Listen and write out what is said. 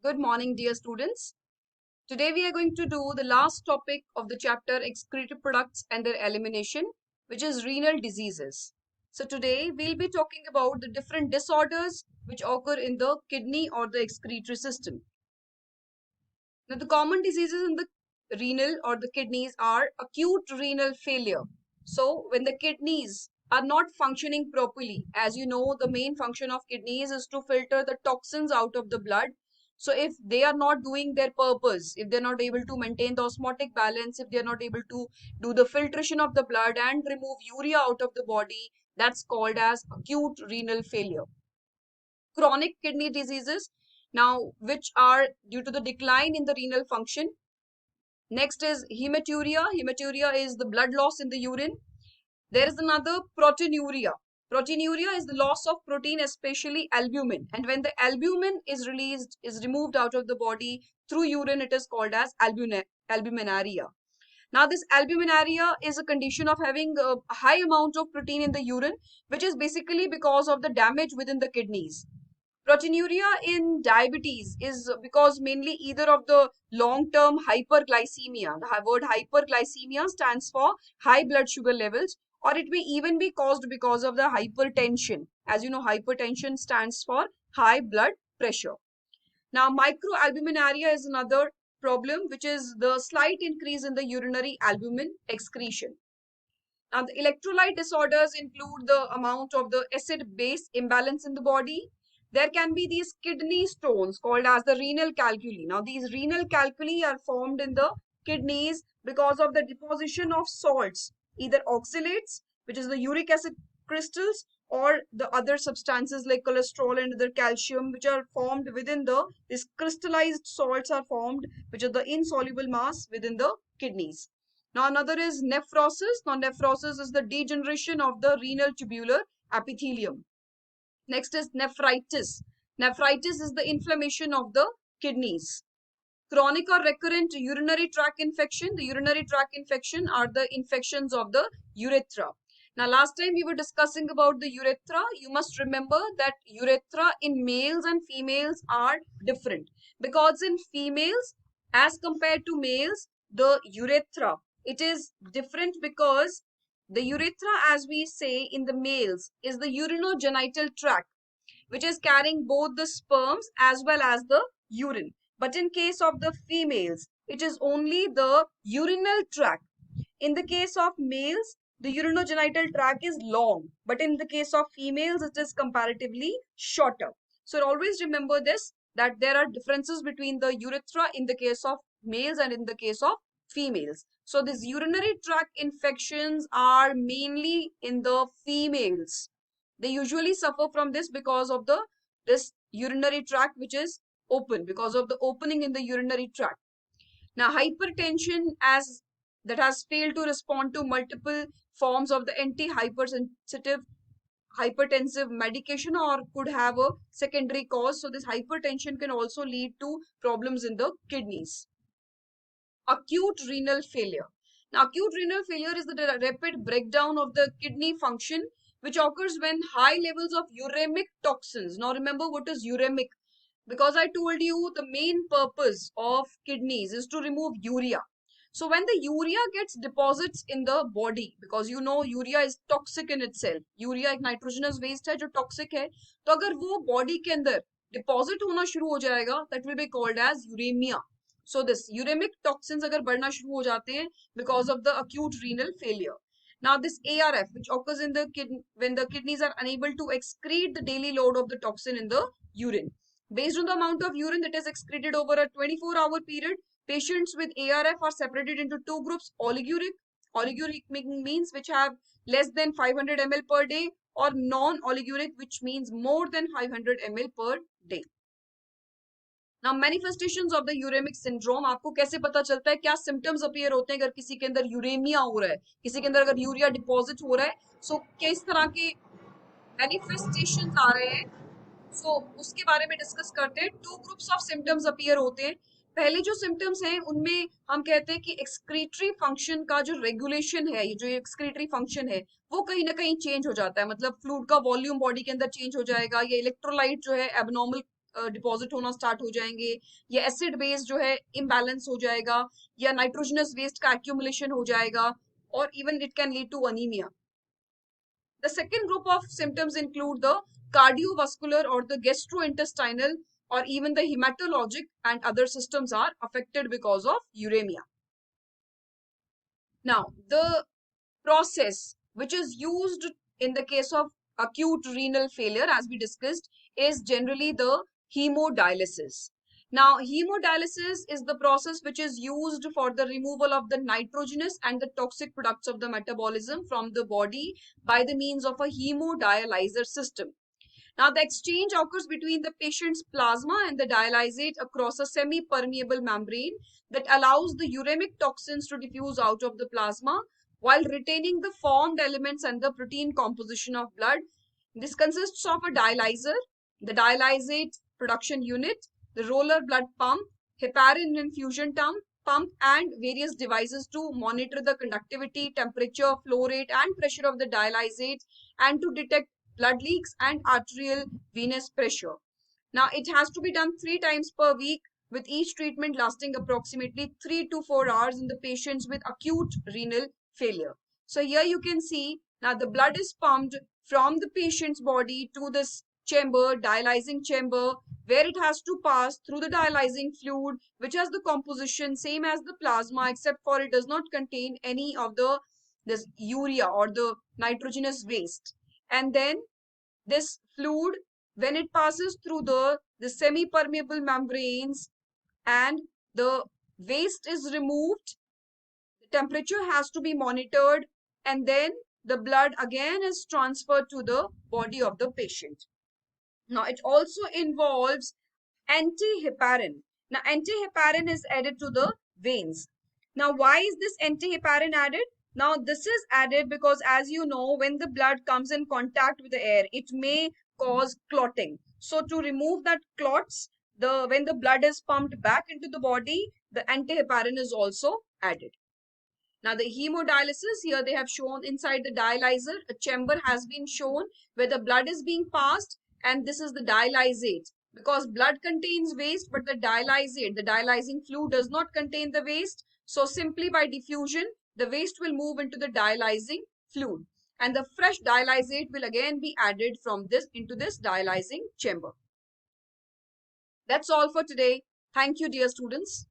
Good morning, dear students. Today we are going to do the last topic of the chapter excretory products and their elimination, which is renal diseases. So today we'll be talking about the different disorders which occur in the kidney or the excretory system. Now the common diseases in the renal or the kidneys are acute renal failure. So when the kidneys are not functioning properly, as you know, the main function of kidneys is to filter the toxins out of the blood. So if they are not doing their purpose, if they're not able to maintain the osmotic balance, if they're not able to do the filtration of the blood and remove urea out of the body, that's called as acute renal failure. Chronic kidney diseases, now which are due to the decline in the renal function. Next is hematuria. Hematuria is the blood loss in the urine. There is another proteinuria. Proteinuria is the loss of protein, especially albumin. And when the albumin is removed out of the body through urine, it is called as albuminaria. Now, this albuminaria is a condition of having a high amount of protein in the urine, which is basically because of the damage within the kidneys. Proteinuria in diabetes is because mainly either of the long-term hyperglycemia. The word hyperglycemia stands for high blood sugar levels, or it may even be caused because of the hypertension. As you know, hypertension stands for high blood pressure. Now, microalbuminaria is another problem, which is the slight increase in the urinary albumin excretion. Now, the electrolyte disorders include the amount of the acid-base imbalance in the body. There can be these kidney stones called as the renal calculi. Now, these renal calculi are formed in the kidneys because of the deposition of salts, either oxalates, which is the uric acid crystals, or the other substances like cholesterol and other calcium, which are formed within these crystallized salts are formed, which are the insoluble mass within the kidneys. Now another is nephrosis. Now nephrosis is the degeneration of the renal tubular epithelium. Next is nephritis. Nephritis is the inflammation of the kidneys. Chronic or recurrent urinary tract infection. The urinary tract infection are the infections of the urethra. Now last time we were discussing about the urethra. You must remember that urethra in males and females are different, because in females as compared to males, the urethra, it is different because the urethra, as we say in the males, is the urinogenital tract, which is carrying both the sperms as well as the urine. But in case of the females, it is only the urinal tract. In the case of males, the urinogenital tract is long, but in the case of females, it is comparatively shorter. So always remember this, that there are differences between the urethra in the case of males and in the case of females. So these urinary tract infections are mainly in the females. They usually suffer from this because of this urinary tract which is open, because of the opening in the urinary tract. Now, hypertension as that has failed to respond to multiple forms of the anti-hypersensitive hypertensive medication or could have a secondary cause. So this hypertension can also lead to problems in the kidneys. Acute renal failure. Now, acute renal failure is the rapid breakdown of the kidney function, which occurs when high levels of uremic toxins. Now, remember what is uremic, because I told you the main purpose of kidneys is to remove urea. So when the urea gets deposits in the body, because you know urea is toxic in itself, urea एक nitrogenous waste है जो toxic है, तो अगर वो body के अंदर deposit होना शुरू हो जाएगा, that will be called as uremia. So this uremic toxins अगर बढ़ना शुरू हो जाते हैं because of the acute renal failure. Now this ARF, which occurs in the kidney when the kidneys are unable to excrete the daily load of the toxin in the urine. Based on the amount of urine that is excreted over a 24-hour period, patients with ARF are separated into two groups: oliguric. Oliguric means which have less than 500 ml per day, or non-oliguric, which means more than 500 ml per day. Now manifestations of the uremic syndrome, आपको कैसे पता चलता है, क्या symptoms appear होते हैं अगर किसी के अंदर यूरेमिया हो रहा है, किसी के अंदर अगर यूरिया डिपॉजिट हो रहा है, सो किस तरह के मैनिफेस्टेशंस आ रहे हैं, सो उसके बारे में डिस्कस करते हैं. Two groups of symptoms appear होते हैं. पहले जो सिम्टम्स हैं उनमें हम कहते हैं कि एक्सक्रीटरी फंक्शन का जो रेगुलेशन है, ये जो एक्सक्रीटरी फंक्शन है वो कहीं ना कहीं चेंज हो जाता है. मतलब फ्लूइड का वॉल्यूम बॉडी के अंदर चेंज हो जाएगा, या इलेक्ट्रोलाइट जो है एबनॉर्मल डिपॉजिट होना स्टार्ट हो जाएंगे, या एसिड बेस जो है इम्बैलेंस हो जाएगा, या नाइट्रोजनस वेस्ट का एक्यूमुलेशन हो जाएगा, और even it can lead to anaemia. The second group of symptoms include the cardiovascular or the gastrointestinal or even the hematologic and other systems are affected because of uremia. Now, the process which is used in the case of acute renal failure, as we discussed, is generally the hemodialysis. Now, hemodialysis is the process which is used for the removal of the nitrogenous and the toxic products of the metabolism from the body by the means of a hemodialyzer system. Now, the exchange occurs between the patient's plasma and the dialysate across a semi-permeable membrane that allows the uremic toxins to diffuse out of the plasma while retaining the formed elements and the protein composition of blood. This consists of a dialyzer, the dialysate production unit, the roller blood pump, heparin infusion pump, and various devices to monitor the conductivity, temperature, flow rate, and pressure of the dialysate, and to detect blood leaks and arterial venous pressure. Now, it has to be done 3 times per week, with each treatment lasting approximately 3 to 4 hours in the patients with acute renal failure. So here you can see now the blood is pumped from the patient's body to this chamber, dialyzing chamber, where it has to pass through the dialyzing fluid, which has the composition same as the plasma, except for it does not contain any of the this urea or the nitrogenous waste. And then this fluid, when it passes through the semi-permeable membranes and the waste is removed, the temperature has to be monitored, and then the blood again is transferred to the body of the patient. Now, it also involves antiheparin. Now, antiheparin is added to the veins. Now, why is this antiheparin added? Now, this is added because, as you know, when the blood comes in contact with the air, it may cause clotting. So, to remove that clots, when the blood is pumped back into the body, the antiheparin is also added. Now, the hemodialysis, here they have shown inside the dialyzer, a chamber has been shown where the blood is being passed, and this is the dialysate. Because blood contains waste, but the dialysate, the dialysing fluid does not contain the waste. So simply by diffusion, the waste will move into the dialysing fluid. And the fresh dialysate will again be added from this into this dialysing chamber. That's all for today. Thank you, dear students.